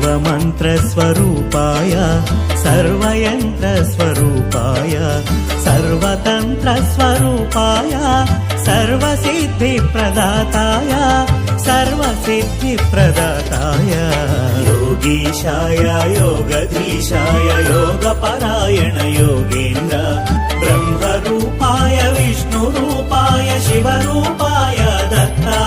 सर्वमन्त्रस्वरूपाय सर्वयन्त्रस्वरूपाय सर्वतन्त्रस्वरूपाय सर्वसिद्धिप्रदाताय सर्वसिद्धिप्रदाताय योगीशाय योगधीशाय योगपरायण Yogendra ब्रह्मरूपाय विष्णुरूपाय शिवरूपाय Dutta